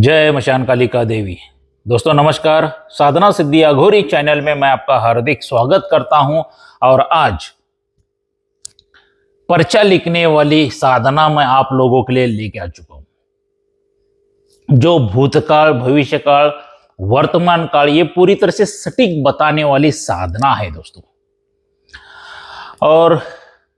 जय मशान कालिका देवी। दोस्तों नमस्कार। साधना सिद्धि अघोरी चैनल में मैं आपका हार्दिक स्वागत करता हूं। और आज पर्चा लिखने वाली साधना मैं आप लोगों के लिए लेके आ चुका हूं, जो भूतकाल, भविष्यकाल, वर्तमान काल ये पूरी तरह से सटीक बताने वाली साधना है दोस्तों। और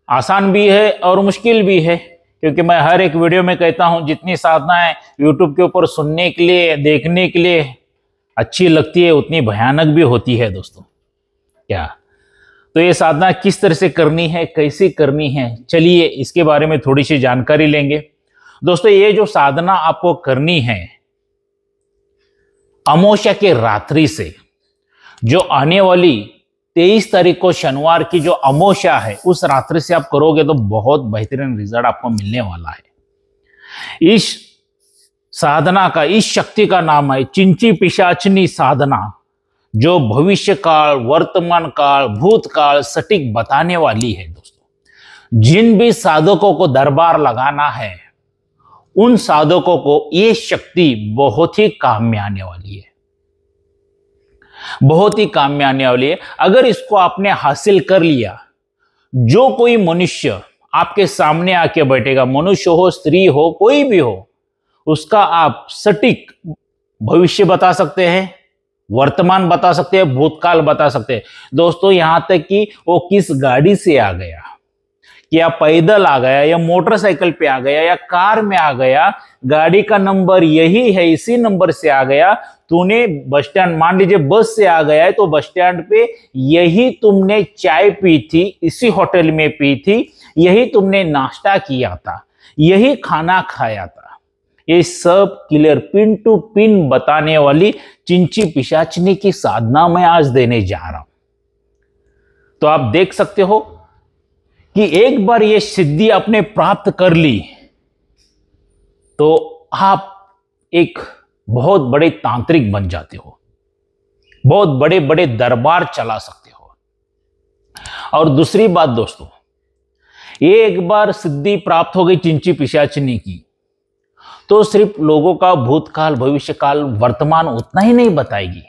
आसान भी है और मुश्किल भी है, क्योंकि मैं हर एक वीडियो में कहता हूं जितनी साधनाएं YouTube के ऊपर सुनने के लिए, देखने के लिए अच्छी लगती है, उतनी भयानक भी होती है दोस्तों। क्या तो ये साधना किस तरह से करनी है, कैसे करनी है, चलिए इसके बारे में थोड़ी सी जानकारी लेंगे दोस्तों। ये जो साधना आपको करनी है, अमावस्या के रात्रि से जो आने वाली 23 तारीख को शनिवार की जो अमावस्या है, उस रात्रि से आप करोगे तो बहुत बेहतरीन रिजल्ट आपको मिलने वाला है। इस साधना का, इस शक्ति का नाम है चिंची पिशाचनी साधना, जो भविष्य काल, वर्तमान काल, भूतकाल सटीक बताने वाली है दोस्तों। जिन भी साधकों को दरबार लगाना है, उन साधकों को ये शक्ति बहुत ही काम में आने वाली है, बहुत ही काम में आने वाली है। अगर इसको आपने हासिल कर लिया, जो कोई मनुष्य आपके सामने आके बैठेगा, मनुष्य हो, स्त्री हो, कोई भी हो, उसका आप सटीक भविष्य बता सकते हैं, वर्तमान बता सकते हैं, भूतकाल बता सकते हैं दोस्तों। यहां तक कि वो किस गाड़ी से आ गया, या पैदल आ गया, या मोटरसाइकिल पे आ गया, या कार में आ गया, गाड़ी का नंबर यही है, इसी नंबर से आ गया। तूने बस स्टैंड, मान लीजिए बस से आ गया है, तो बस स्टैंड पे यही तुमने चाय पी थी, इसी होटल में पी थी, यही तुमने नाश्ता किया था, यही खाना खाया था। ये सब क्लियर पिन टू पिन बताने वाली चिंची पिशाचनी की साधना मैं आज देने जा रहा हूं। तो आप देख सकते हो कि एक बार ये सिद्धि आपने प्राप्त कर ली तो आप एक बहुत बड़े तांत्रिक बन जाते हो, बहुत बड़े बड़े दरबार चला सकते हो। और दूसरी बात दोस्तों, ये एक बार सिद्धि प्राप्त हो गई चिंची पिशाचनी की, तो सिर्फ लोगों का भूतकाल, भविष्यकाल, वर्तमान उतना ही नहीं बताएगी,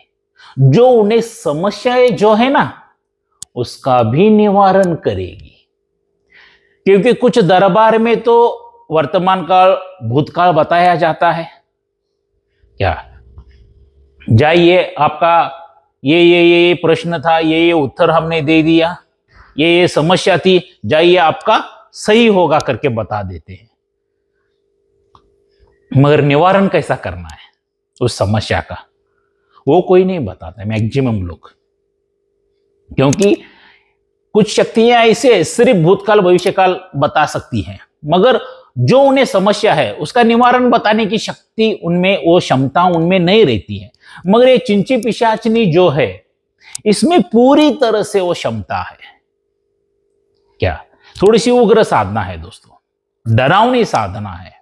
जो उन्हें समस्याएं जो है ना, उसका भी निवारण करेगी। क्योंकि कुछ दरबार में तो वर्तमान काल, भूतकाल बताया जाता है। क्या जाइए, आपका ये प्रश्न था, ये उत्तर हमने दे दिया, ये समस्या थी, जाइए आपका सही होगा करके बता देते हैं। मगर निवारण कैसा करना है उस समस्या का, वो कोई नहीं बताता है, मैक्सिमम लोग। क्योंकि कुछ शक्तियां ऐसे सिर्फ भूतकाल, भविष्यकाल बता सकती हैं, मगर जो उन्हें समस्या है उसका निवारण बताने की शक्ति उनमें, वो क्षमता उनमें नहीं रहती है। मगर ये चिंची पिशाचनी जो है, इसमें पूरी तरह से वो क्षमता है। क्या थोड़ी सी उग्र साधना है दोस्तों, डरावनी साधना है।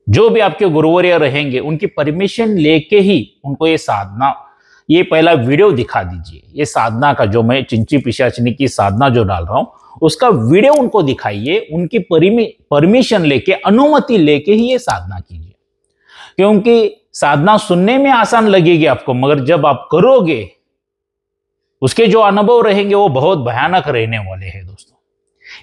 जो भी आपके गुरुवर्य रहेंगे, उनकी परमिशन लेके ही उनको ये साधना, ये पहला वीडियो दिखा दीजिए। ये साधना का जो मैं चिंची पिशाचनी की साधना जो डाल रहा हूं, उसका वीडियो उनको दिखाइए, उनकी परमिशन लेके, अनुमति लेके ही ये साधना कीजिए। क्योंकि साधना सुनने में आसान लगेगी आपको, मगर जब आप करोगे, उसके जो अनुभव रहेंगे वो बहुत भयानक रहने वाले हैं दोस्तों।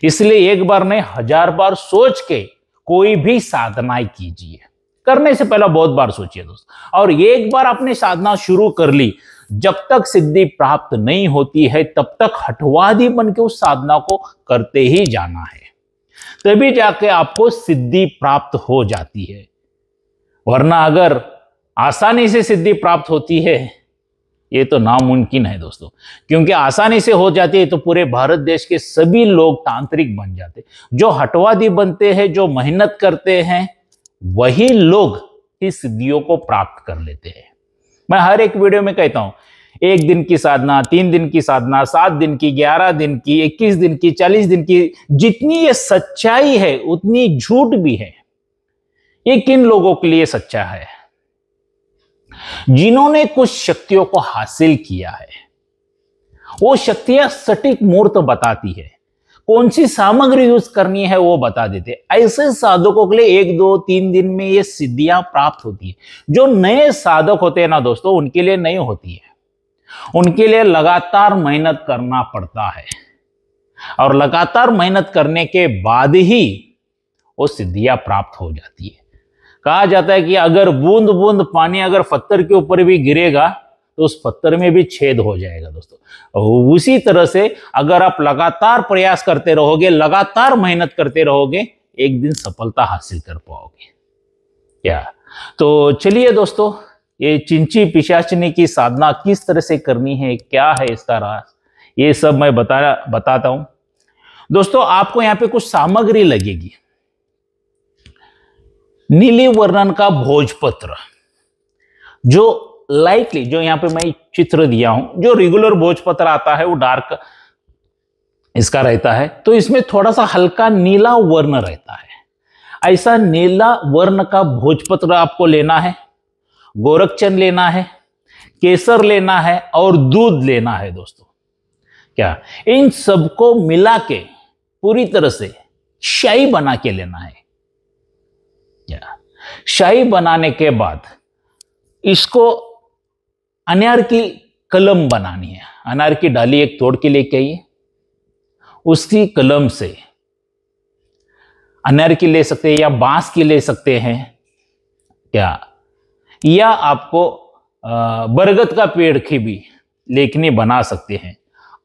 इसलिए एक बार नहीं, 1000 बार सोच के कोई भी साधना कीजिए। करने से पहले बहुत बार सोचिए दोस्तों। और एक बार आपने साधना शुरू कर ली, जब तक सिद्धि प्राप्त नहीं होती है, तब तक हठवादी बन के उस साधना को करते ही जाना है, तभी जाके आपको सिद्धि प्राप्त हो जाती है। वरना अगर आसानी से सिद्धि प्राप्त होती है, ये तो नामुमकिन है दोस्तों। क्योंकि आसानी से हो जाती है तो पूरे भारत देश के सभी लोग तांत्रिक बन जाते। जो हठवादी बनते हैं, जो मेहनत करते हैं, वही लोग इस सिद्धियों को प्राप्त कर लेते हैं। मैं हर एक वीडियो में कहता हूं, 1 दिन की साधना, 3 दिन की साधना, 7 दिन की, 11 दिन की, 21 दिन की, 40 दिन की, जितनी ये सच्चाई है उतनी झूठ भी है। ये किन लोगों के लिए सच्चा है? जिन्होंने कुछ शक्तियों को हासिल किया है। वो शक्तियां सटीक मुहूर्त बताती है, कौन सी सामग्री यूज करनी है वो बता देते। ऐसे साधकों के लिए 1 2 3 दिन में ये सिद्धियां प्राप्त होती है। जो नए साधक होते हैं ना दोस्तों, उनके लिए नहीं होती है, उनके लिए लगातार मेहनत करना पड़ता है और लगातार मेहनत करने के बाद ही वो सिद्धियां प्राप्त हो जाती है। कहा जाता है कि अगर बूंद बूंद पानी अगर पत्थर के ऊपर भी गिरेगा तो उस पत्थर में भी छेद हो जाएगा दोस्तों। उसी तरह से अगर आप लगातार प्रयास करते रहोगे, लगातार मेहनत करते रहोगे, एक दिन सफलता हासिल कर पाओगे। क्या तो चलिए दोस्तों, ये चिंची पिशाचिनी की साधना किस तरह से करनी है, क्या है इसका राज, ये सब मैं बताता हूं दोस्तों। आपको यहां पे कुछ सामग्री लगेगी। नीली वर्णन का भोजपत्र, जो लाइटली, जो यहां पे मैं चित्र दिया हूं, जो रेगुलर भोजपत्र आता है वो डार्क इसका रहता है, तो इसमें थोड़ा सा हल्का नीला वर्ण रहता है। ऐसा नीला वर्ण का भोजपत्र आपको लेना है, गोरखचंद लेना है, केसर लेना है और दूध लेना है दोस्तों। क्या इन सबको मिला के पूरी तरह से शाही बना के लेना है। क्या शाही बनाने के बाद इसको अनार की कलम बनानी है। अनार की डाली एक तोड़ के लेके आइए, उसकी कलम से अनार की ले सकते हैं या बांस की ले सकते हैं, क्या या आपको बरगद का पेड़ की भी लेखनी बना सकते हैं।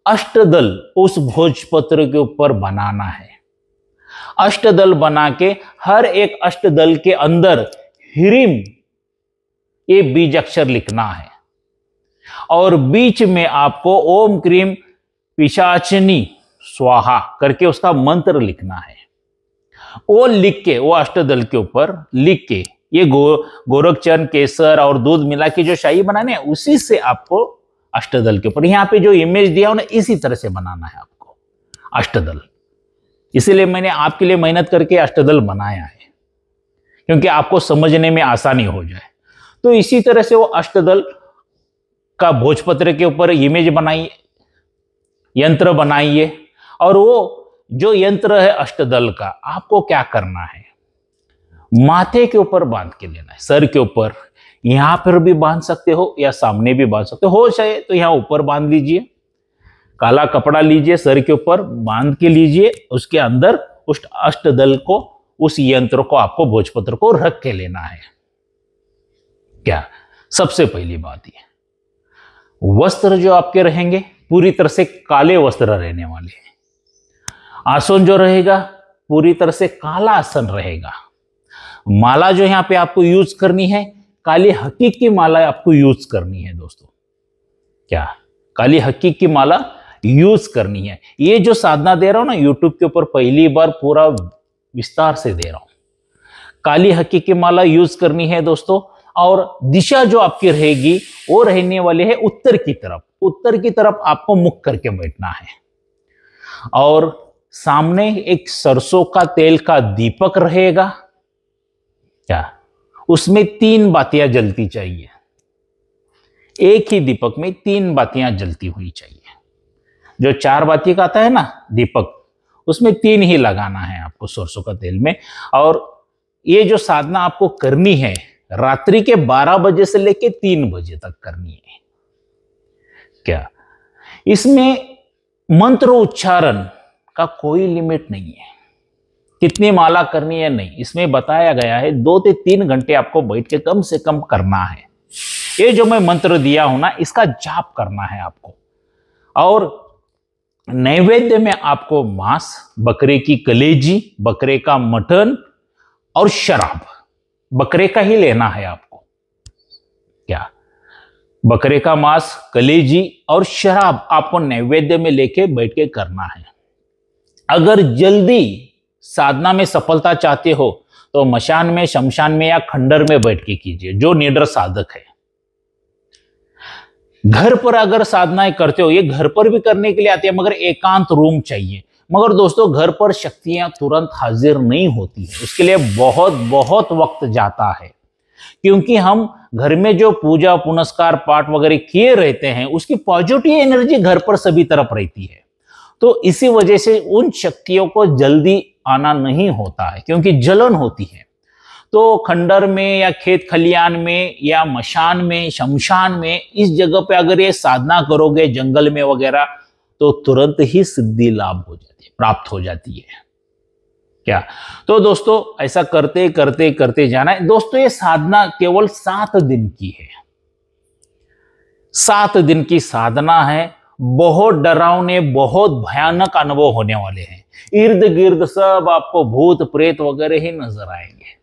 अष्टदल उस भोजपत्र के ऊपर बनाना है। अष्टदल बना के हर एक अष्टदल के अंदर ह्रीम ये बीज अक्षर लिखना है और बीच में आपको ओम क्रीम पिशाचिनी स्वाहा करके उसका मंत्र लिखना है। वो लिख के, वो अष्टदल के ऊपर लिख के, ये गोरखचंद, केसर और दूध मिला के जो शाही बनाने है, उसी से आपको अष्टदल के ऊपर, यहाँ पे जो इमेज दिया हो ना, इसी तरह से बनाना है आपको अष्टदल। इसीलिए मैंने आपके लिए मेहनत करके अष्टदल बनाया है, क्योंकि आपको समझने में आसानी हो जाए। तो इसी तरह से वो अष्टदल का भोजपत्र के ऊपर इमेज बनाइए, यंत्र बनाइए, और वो जो यंत्र है अष्टदल का, आपको क्या करना है, माथे के ऊपर बांध के लेना है, सर के ऊपर। यहां पर भी बांध सकते हो या सामने भी बांध सकते हो चाहे तो यहां ऊपर बांध लीजिए, काला कपड़ा लीजिए, सर के ऊपर बांध के लीजिए, उसके अंदर उस अष्टदल को, उस यंत्र को आपको भोजपत्र को रख के लेना है। क्या सबसे पहली बात ये, वस्त्र जो आपके रहेंगे पूरी तरह से काले वस्त्र रहने वाले हैं। आसन जो रहेगा पूरी तरह से काला आसन रहेगा। माला जो यहां पे आपको यूज करनी है, काली हकीक की माला आपको यूज करनी है दोस्तों। क्या काली हकीक की माला यूज करनी है। ये जो साधना दे रहा हूं ना यूट्यूब के ऊपर, पहली बार पूरा विस्तार से दे रहा हूं। काली हकीक की माला यूज करनी है दोस्तों, और दिशा जो आपकी रहेगी वो रहने वाली है उत्तर की तरफ। उत्तर की तरफ आपको मुख करके बैठना है, और सामने एक सरसों का तेल का दीपक रहेगा। क्या उसमें 3 बातियां जलती चाहिए, एक ही दीपक में 3 बातियां जलती हुई चाहिए। जो 4 बाती का आता है ना दीपक, उसमें 3 ही लगाना है आपको सरसों का तेल में। और ये जो साधना आपको करनी है रात्रि के 12 बजे से लेके 3 बजे तक करनी है। क्या इसमें मंत्र उच्चारण का कोई लिमिट नहीं है, कितनी माला करनी है नहीं, इसमें बताया गया है 2 से 3 घंटे आपको बैठ के कम से कम करना है। ये जो मैं मंत्र दिया हूं ना, इसका जाप करना है आपको। और नैवेद्य में आपको मांस, बकरे की कलेजी, बकरे का मटन और शराब, बकरे का ही लेना है आपको। क्या बकरे का मांस, कलेजी और शराब आपको नैवेद्य में लेके बैठ के करना है। अगर जल्दी साधना में सफलता चाहते हो तो मशान में, शमशान में या खंडर में बैठ के कीजिए, जो निडर साधक है। घर पर अगर साधनाएं करते हो, ये घर पर भी करने के लिए आती है, मगर एकांत रूम चाहिए। मगर दोस्तों घर पर शक्तियां तुरंत हाजिर नहीं होती है, उसके लिए बहुत बहुत वक्त जाता है, क्योंकि हम घर में जो पूजा पुनस्कार पाठ वगैरह किए रहते हैं, उसकी पॉजिटिव एनर्जी घर पर सभी तरफ रहती है। तो इसी वजह से उन शक्तियों को जल्दी आना नहीं होता है, क्योंकि जलन होती है। तो खंडर में या खेत खलियान में या मशान में, शमशान में, इस जगह पे अगर ये साधना करोगे जंगल में वगैरह, तो तुरंत ही सिद्धि लाभ हो जाती है, प्राप्त हो जाती है। क्या तो दोस्तों ऐसा करते करते करते जाना है। दोस्तों ये साधना केवल 7 दिन की है, 7 दिन की साधना है। बहुत डरावने, बहुत भयानक अनुभव होने वाले हैं। इर्द गिर्द सब आपको भूत प्रेत वगैरह ही नजर आएंगे,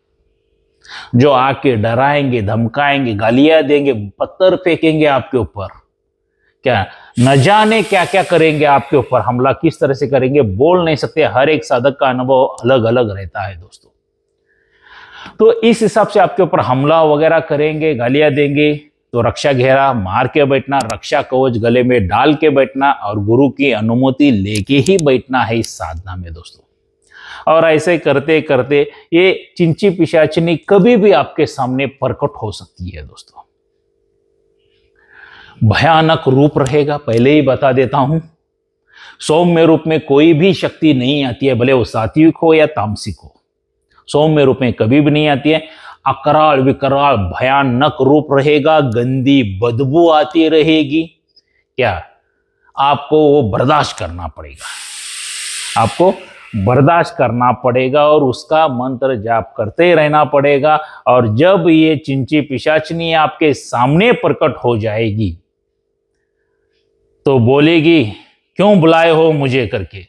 जो आके डराएंगे, धमकाएंगे, गालियां देंगे, पत्थर फेंकेंगे आपके ऊपर। क्या न जाने क्या क्या करेंगे आपके ऊपर, हमला किस तरह से करेंगे बोल नहीं सकते। हर एक साधक का अनुभव अलग अलग रहता है दोस्तों। तो इस हिसाब से आपके ऊपर हमला वगैरह करेंगे, गालियां देंगे, तो रक्षा घेरा मार के बैठना, रक्षा कवच गले में डाल के बैठना और गुरु की अनुमति लेके ही बैठना है इस साधना में दोस्तों। और ऐसे करते करते ये चिंची पिशाचिनी कभी भी आपके सामने प्रकट हो सकती है दोस्तों। भयानक रूप रहेगा, पहले ही बता देता हूं। सौम्य रूप में कोई भी शक्ति नहीं आती है, भले वो सात्विक हो या तामसिक हो, सौम्य रूप में कभी भी नहीं आती है। अकराल विकराल भयानक रूप रहेगा, गंदी बदबू आती रहेगी। क्या आपको वो बर्दाश्त करना पड़ेगा, आपको बर्दाश्त करना पड़ेगा और उसका मंत्र जाप करते रहना पड़ेगा। और जब ये चिंची पिशाचिनी आपके सामने प्रकट हो जाएगी तो बोलेगी क्यों बुलाए हो मुझे करके,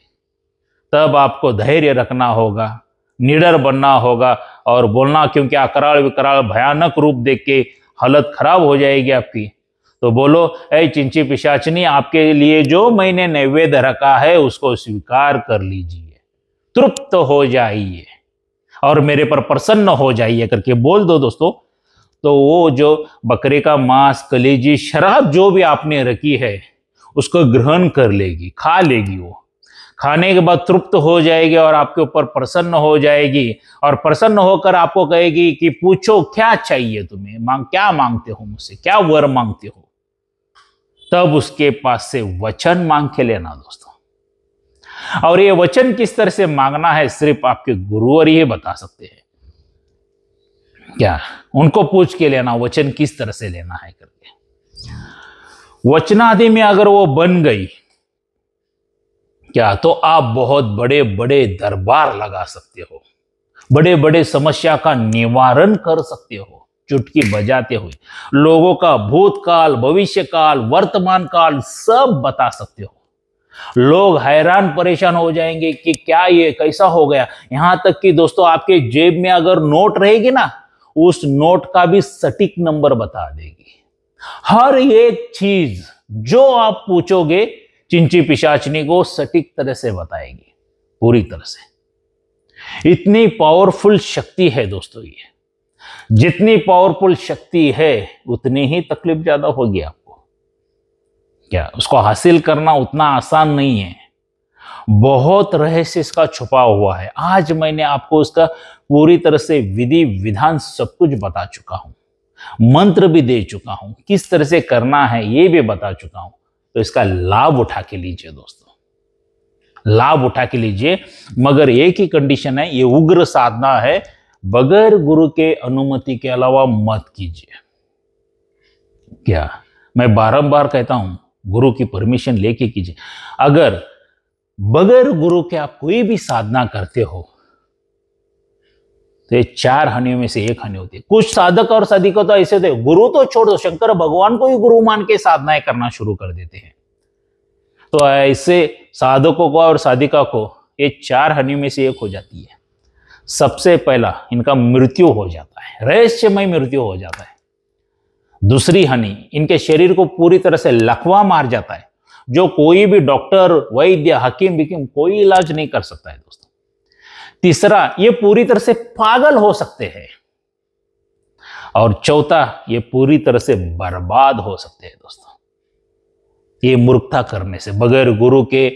तब आपको धैर्य रखना होगा, निडर बनना होगा और बोलना, क्योंकि अकराल विकराल भयानक रूप देख के हालत खराब हो जाएगी आपकी। तो बोलो, ऐ चिंची पिशाचिनी, आपके लिए जो मैंने नैवेद्य रखा है उसको स्वीकार कर लीजिए, तृप्त हो जाइए और मेरे पर प्रसन्न हो जाइए करके बोल दो दोस्तों। तो वो जो बकरे का मांस, कलेजी, शराब जो भी आपने रखी है उसको ग्रहण कर लेगी, खा लेगी। वो खाने के बाद तृप्त हो जाएगी और आपके ऊपर प्रसन्न हो जाएगी और प्रसन्न होकर आपको कहेगी कि पूछो क्या चाहिए तुम्हें, क्या मांगते हो मुझसे, क्या वर मांगते हो। तब उसके पास से वचन मांग के लेना दोस्तों। और ये वचन किस तरह से मांगना है सिर्फ आपके गुरुवर ही बता सकते हैं। क्या उनको पूछ के लेना वचन किस तरह से लेना है करके। वचनादि में अगर वो बन गई क्या, तो आप बहुत बड़े बड़े दरबार लगा सकते हो, बड़े बड़े समस्या का निवारण कर सकते हो, चुटकी बजाते हुए लोगों का भूतकाल, भविष्यकाल, वर्तमान काल सब बता सकते हो। लोग हैरान परेशान हो जाएंगे कि क्या ये कैसा हो गया। यहां तक कि दोस्तों आपके जेब में अगर नोट रहेगी ना, उस नोट का भी सटीक नंबर बता देगी। हर एक चीज जो आप पूछोगे चिंची पिशाचिनी को सटीक तरह से बताएगी, पूरी तरह से। इतनी पावरफुल शक्ति है दोस्तों ये। जितनी पावरफुल शक्ति है उतनी ही तकलीफ ज्यादा होगी आपको। क्या उसको हासिल करना उतना आसान नहीं है, बहुत रहस्य इसका छुपा हुआ है। आज मैंने आपको उसका पूरी तरह से विधि विधान सब कुछ बता चुका हूं, मंत्र भी दे चुका हूं, किस तरह से करना है ये भी बता चुका हूं। तो इसका लाभ उठा के लीजिए दोस्तों, लाभ उठा के लीजिए। मगर एक ही कंडीशन है, ये उग्र साधना है, बगैर गुरु के अनुमति के अलावा मत कीजिए। क्या मैं बारंबार कहता हूं, गुरु की परमिशन लेके कीजिए। अगर बगैर गुरु के आप कोई भी साधना करते हो तो ये 4 हानियों में से 1 हानि होती है। कुछ साधक और साधिका तो ऐसे थे, गुरु तो छोड़ दो, शंकर भगवान को ही गुरु मान के साधनाएं करना शुरू कर देते हैं। तो ऐसे साधकों को और साधिका को ये 4 हानियों में से 1 हो जाती है। सबसे पहला इनका मृत्यु हो जाता है, रहस्यमय मृत्यु हो जाता है। दूसरी हानि, इनके शरीर को पूरी तरह से लकवा मार जाता है, जो कोई भी डॉक्टर, वैद्य, हकीम बिकीम कोई इलाज नहीं कर सकता है दोस्तों। तीसरा, ये पूरी तरह से पागल हो सकते हैं। और चौथा, ये पूरी तरह से बर्बाद हो सकते हैं दोस्तों। ये मूर्खता करने से, बगैर गुरु के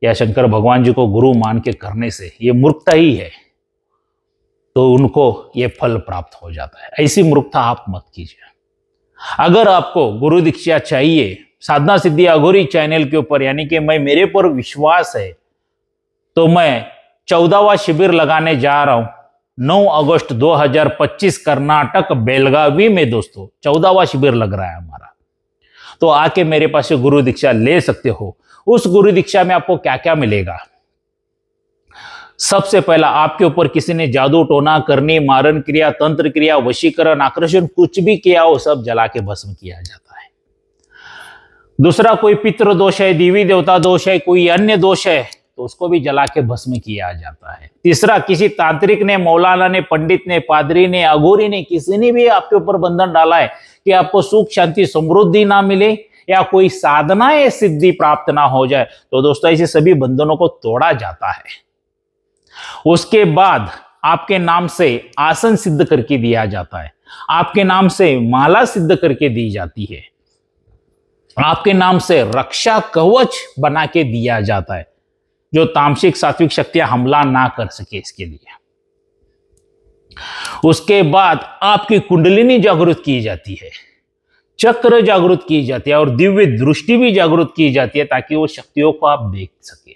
या शंकर भगवान जी को गुरु मान के करने से, ये मूर्खता ही है। तो उनको ये फल प्राप्त हो जाता है। ऐसी मूर्खता आप मत कीजिए। अगर आपको गुरु दीक्षा चाहिए साधना सिद्धि अघोरी चैनल के ऊपर, यानी कि मेरे पर विश्वास है, तो मैं 14वां शिविर लगाने जा रहा हूं 9 अगस्त 2025 कर्नाटक बेलगावी में दोस्तों 14वां शिविर लग रहा है हमारा। तो आके मेरे पास से गुरु दीक्षा ले सकते हो। उस गुरु दीक्षा में आपको क्या क्या मिलेगा? सबसे पहला, आपके ऊपर किसी ने जादू टोना करनी, मारण क्रिया, तंत्र क्रिया, वशीकरण, आकर्षण कुछ भी किया हो सब जला के भस्म किया जाता है। दूसरा, कोई पितृ दोष है, देवी देवता दोष है, कोई अन्य दोष है तो उसको भी जला के भस्म किया जाता है। तीसरा, किसी तांत्रिक ने, मौलाना ने, पंडित ने, पादरी ने, अघोरी ने, किसी ने भी आपके ऊपर बंधन डाला है कि आपको सुख शांति समृद्धि ना मिले या कोई साधना या सिद्धि प्राप्त ना हो जाए, तो दोस्तों ऐसे सभी बंधनों को तोड़ा जाता है। उसके बाद आपके नाम से आसन सिद्ध करके दिया जाता है, आपके नाम से माला सिद्ध करके दी जाती है, आपके नाम से रक्षा कवच बना के दिया जाता है, जो तामसिक सात्विक शक्तियां हमला ना कर सके इसके लिए। उसके बाद आपकी कुंडलिनी जागृत की जाती है, चक्र जागृत की जाती है और दिव्य दृष्टि भी जागृत की जाती है ताकि वो शक्तियों को आप देख सके।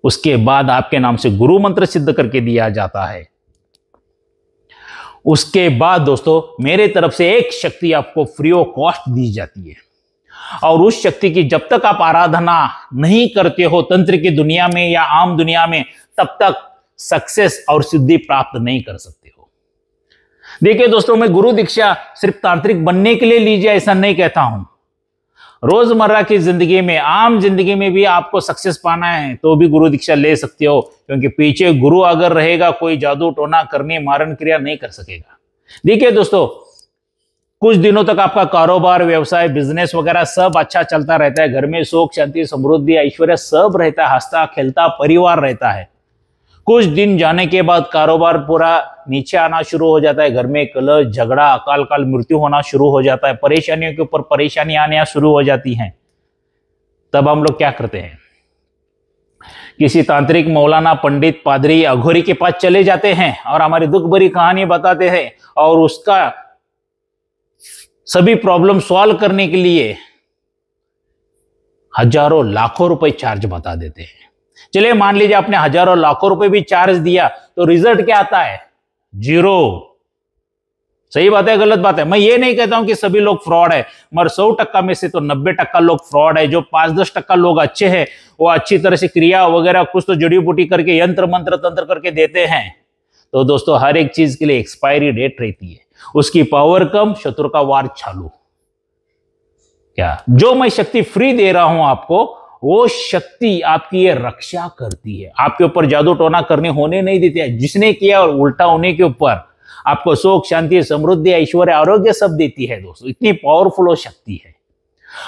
उसके बाद आपके नाम से गुरु मंत्र सिद्ध करके दिया जाता है। उसके बाद दोस्तों मेरे तरफ से एक शक्ति आपको फ्री ऑफ कॉस्ट दी जाती है और उस शक्ति की जब तक आप आराधना नहीं करते हो तंत्र की दुनिया में या आम दुनिया में, तब तक सक्सेस और सिद्धि प्राप्त नहीं कर सकते हो। देखिए दोस्तों, मैं गुरु दीक्षा सिर्फ तांत्रिक बनने के लिए लीजिए ऐसा नहीं कहता हूं। रोजमर्रा की जिंदगी में, आम जिंदगी में भी आपको सक्सेस पाना है तो भी गुरु दीक्षा ले सकते हो, क्योंकि पीछे गुरु अगर रहेगा कोई जादू टोना करने, मारण क्रिया नहीं कर सकेगा। देखिए दोस्तों, कुछ दिनों तक आपका कारोबार, व्यवसाय, बिजनेस वगैरह सब अच्छा चलता रहता है, घर में सुख शांति समृद्धि ऐश्वर्य सब रहता है, हंसता खेलता परिवार रहता है। कुछ दिन जाने के बाद कारोबार पूरा नीचे आना शुरू हो जाता है, घर में कलह, झगड़ा, अकाल काल मृत्यु होना शुरू हो जाता है, परेशानियों के ऊपर परेशानी आने शुरू हो जाती हैं। तब हम लोग क्या करते हैं? किसी तांत्रिक, मौलाना, पंडित, पादरी, अघोरी के पास चले जाते हैं और हमारी दुख भरी कहानी बताते हैं और उसका सभी प्रॉब्लम सॉल्व करने के लिए हजारों लाखों रुपए चार्ज बता देते हैं। चलिए मान लीजिए आपने हजारों लाखों रुपए भी चार्ज दिया तो रिजल्ट क्या आता है? 0। सही बात है, गलत बात है? मैं ये नहीं कहता हूं कि सभी लोग फ्रॉड है, मगर 100% में से तो 90% लोग फ्रॉड है। जो 5-10% लोग अच्छे हैं वो अच्छी तरह से क्रिया वगैरह कुछ तो जड़ी बूटी करके, यंत्र मंत्र तंत्र करके देते हैं। तो दोस्तों हर एक चीज के लिए एक्सपायरी डेट रहती है, उसकी पावर कम, शत्रु का वार चालू। क्या जो मैं शक्ति फ्री दे रहा हूं आपको, वो शक्ति आपकी ये रक्षा करती है, आपके ऊपर जादू टोना करने होने नहीं देती है। जिसने किया और उल्टा होने के ऊपर आपको सुख शांति समृद्धि ऐश्वर्य आरोग्य सब देती है दोस्तों। इतनी पावरफुल वो शक्ति है।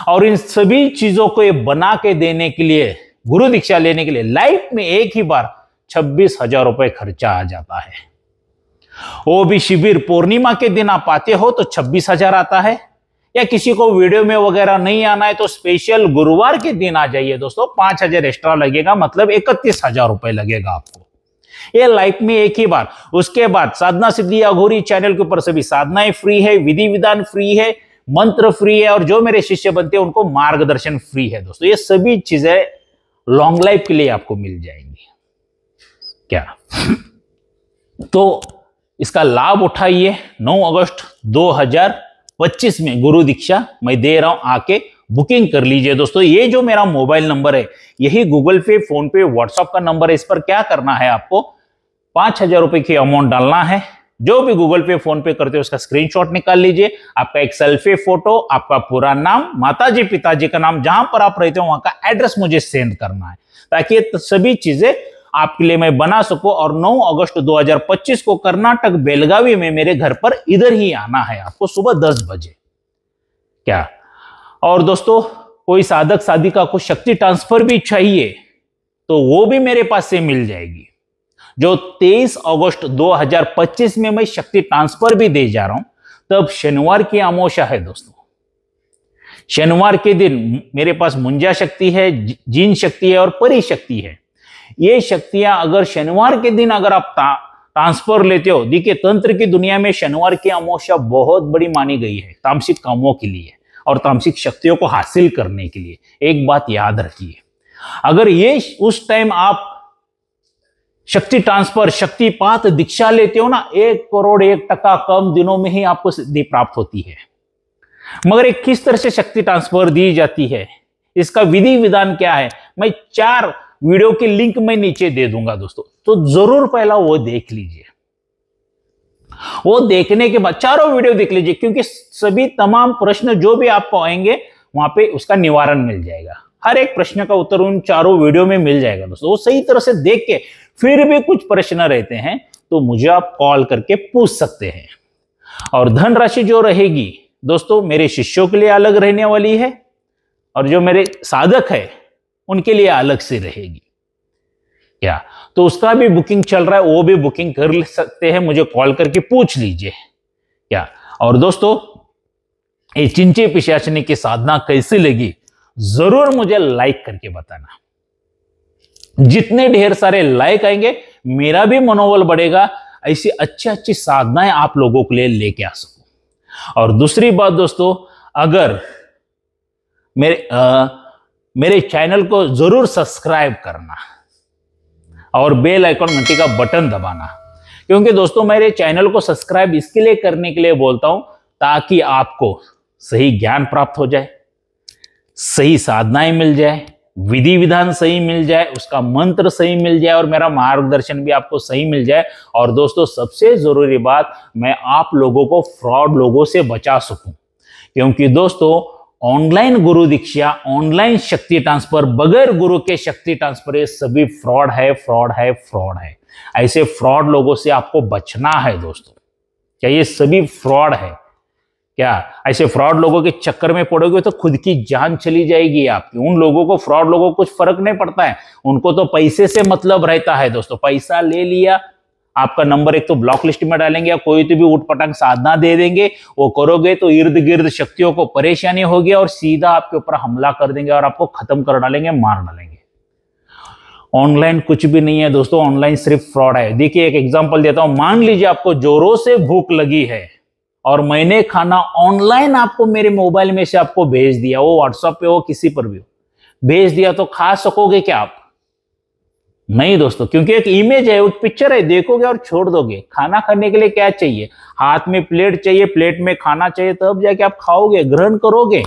और इन सभी चीजों को ये बना के देने के लिए, गुरु दीक्षा लेने के लिए लाइफ में एक ही बार 26,000 रुपए खर्चा आ जाता है। वो भी शिविर पूर्णिमा के दिन आप आते हो तो 26,000 आता है, या किसी को वीडियो में वगैरह नहीं आना है तो स्पेशल गुरुवार के दिन आ जाइए दोस्तों, 5,000 एक्स्ट्रा लगेगा, मतलब 31,000 रुपए लगेगा आपको। ये लाइफ में एक ही बार। उसके बाद साधना सिद्धि अघोरी चैनल के ऊपर सभी साधनाएं फ्री है, विधि विधान फ्री है, मंत्र फ्री है और जो मेरे शिष्य बनते हैं उनको मार्गदर्शन फ्री है दोस्तों। ये सभी चीजें लॉन्ग लाइफ के लिए आपको मिल जाएंगी। क्या तो इसका लाभ उठाइए। 9 अगस्त 2025 में गुरु दीक्षा मैं दे रहा हूं, आके बुकिंग कर लीजिए दोस्तों। ये जो मेरा मोबाइल नंबर है, यही गूगल पे, फोन पे, व्हाट्सएप का नंबर है। इस पर क्या करना है, आपको 5,000 रुपए की अमाउंट डालना है। जो भी गूगल पे, फोन पे करते हो उसका स्क्रीनशॉट निकाल लीजिए, आपका एक सेल्फी फोटो, आपका पूरा नाम, माताजी पिताजी का नाम, जहां पर आप रहते हो वहां का एड्रेस मुझे सेंड करना है, ताकि सभी चीजें आपके लिए मैं बना सकूं। और 9 अगस्त 2025 को कर्नाटक बेलगावी में मेरे घर पर इधर ही आना है आपको, सुबह 10 बजे। क्या और दोस्तों, कोई साधक साधिका को शक्ति ट्रांसफर भी चाहिए तो वो भी मेरे पास से मिल जाएगी। जो 23 अगस्त 2025 में मैं शक्ति ट्रांसफर भी दे जा रहा हूं, तब शनिवार की अमावस्या है दोस्तों। शनिवार के दिन मेरे पास मुंजा शक्ति है, जीन शक्ति है और परी शक्ति है। ये शक्तियां अगर शनिवार के दिन अगर आप ट्रांसफर लेते हो, देखिए तंत्र की दुनिया में शनिवार की अमावस्या बहुत बड़ी मानी गई है तामसिक कामों के लिए, और तामसिक शक्तियों को हासिल करने के लिए। एक बात याद रखिए, अगर ये उस टाइम आप शक्ति ट्रांसफर, शक्तिपात दीक्षा लेते हो ना, 1,01,00,000 कम दिनों में ही आपको सिद्धि प्राप्त होती है। मगर एक किस तरह से शक्ति ट्रांसफर दी जाती है, इसका विधि विधान क्या है, मैं 4 वीडियो के लिंक मैं नीचे दे दूंगा दोस्तों, तो जरूर पहला वो देख लीजिए। वो देखने के बाद चारों वीडियो देख लीजिए, क्योंकि सभी तमाम प्रश्न जो भी आपको आएंगे वहां पे उसका निवारण मिल जाएगा। हर एक प्रश्न का उत्तर उन चारों वीडियो में मिल जाएगा दोस्तों। वो सही तरह से देख के फिर भी कुछ प्रश्न रहते हैं तो मुझे आप कॉल करके पूछ सकते हैं। और धनराशि जो रहेगी दोस्तों मेरे शिष्यों के लिए अलग रहने वाली है, और जो मेरे साधक है उनके लिए अलग से रहेगी क्या, तो उसका भी बुकिंग चल रहा है, वो भी बुकिंग कर सकते हैं, मुझे कॉल करके पूछ लीजिए क्या। और दोस्तों ये चिंचे पिशाचनी की साधना कैसी लगी जरूर मुझे लाइक करके बताना। जितने ढेर सारे लाइक आएंगे मेरा भी मनोबल बढ़ेगा, ऐसी अच्छी अच्छी साधनाएं आप लोगों के लिए लेके आ सकूं। और दूसरी बात दोस्तों, अगर मेरे चैनल को जरूर सब्सक्राइब करना और बेल आइकॉन घंटी का बटन दबाना, क्योंकि दोस्तों मेरे चैनल को सब्सक्राइब इसके लिए करने के लिए बोलता हूं ताकि आपको सही ज्ञान प्राप्त हो जाए, सही साधनाएं मिल जाए, विधि विधान सही मिल जाए, उसका मंत्र सही मिल जाए और मेरा मार्गदर्शन भी आपको सही मिल जाए। और दोस्तों सबसे जरूरी बात, मैं आप लोगों को फ्रॉड लोगों से बचा सकूं, क्योंकि दोस्तों ऑनलाइन गुरु दीक्षा, ऑनलाइन शक्ति ट्रांसफर, बगैर गुरु के शक्ति ट्रांसफर, ये सभी फ्रॉड है, फ्रॉड है, फ्रॉड है। ऐसे फ्रॉड लोगों से आपको बचना है दोस्तों। क्या ये सभी फ्रॉड है क्या? ऐसे फ्रॉड लोगों के चक्कर में पड़ोगे तो खुद की जान चली जाएगी आपकी। उन लोगों को, फ्रॉड लोगों को कुछ फर्क नहीं पड़ता है, उनको तो पैसे से मतलब रहता है दोस्तों। पैसा ले लिया, आपका नंबर एक तो ब्लॉक लिस्ट में डालेंगे या कोई तो भी उठपटांग साधना दे देंगे, वो करोगे तो इर्द गिर्द शक्तियों को परेशानी होगी और सीधा आपके ऊपर हमला कर देंगे और आपको खत्म कर डालेंगे, मार डालेंगे। ऑनलाइन कुछ भी नहीं है दोस्तों, ऑनलाइन सिर्फ फ्रॉड है। देखिए एक एग्जांपल देता हूं, मान लीजिए आपको जोरों से भूख लगी है और मैंने खाना ऑनलाइन आपको मेरे मोबाइल में से आपको भेज दिया, वो व्हाट्सएप पे हो किसी पर भी हो भेज दिया, तो खा सकोगे क्या आप? नहीं दोस्तों, क्योंकि एक इमेज है, एक पिक्चर है, देखोगे और छोड़ दोगे। खाना खाने के लिए क्या चाहिए? हाथ में प्लेट चाहिए, प्लेट में खाना चाहिए, तब जाके आप खाओगे, ग्रहण करोगे।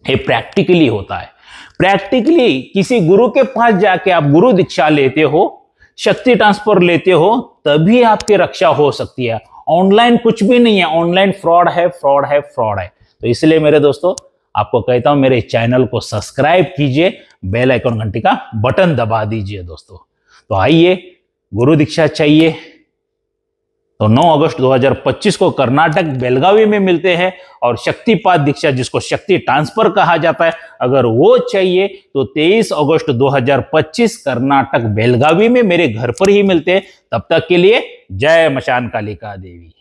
ये प्रैक्टिकली होता है। प्रैक्टिकली किसी गुरु के पास जाके आप गुरु दीक्षा लेते हो, शक्ति ट्रांसफर लेते हो, तभी आपकी रक्षा हो सकती है। ऑनलाइन कुछ भी नहीं है, ऑनलाइन फ्रॉड है, फ्रॉड है, फ्रॉड है। तो इसलिए मेरे दोस्तों आपको कहता हूं मेरे चैनल को सब्सक्राइब कीजिए, बेल आइकॉन घंटी का बटन दबा दीजिए दोस्तों। तो आइए, गुरु दीक्षा चाहिए तो 9 अगस्त 2025 को कर्नाटक बेलगावी में मिलते हैं। और शक्तिपात दीक्षा, जिसको शक्ति ट्रांसफर कहा जाता है, अगर वो चाहिए तो 23 अगस्त 2025 कर्नाटक बेलगावी में मेरे घर पर ही मिलते हैं। तब तक के लिए जय मशान कालिका देवी।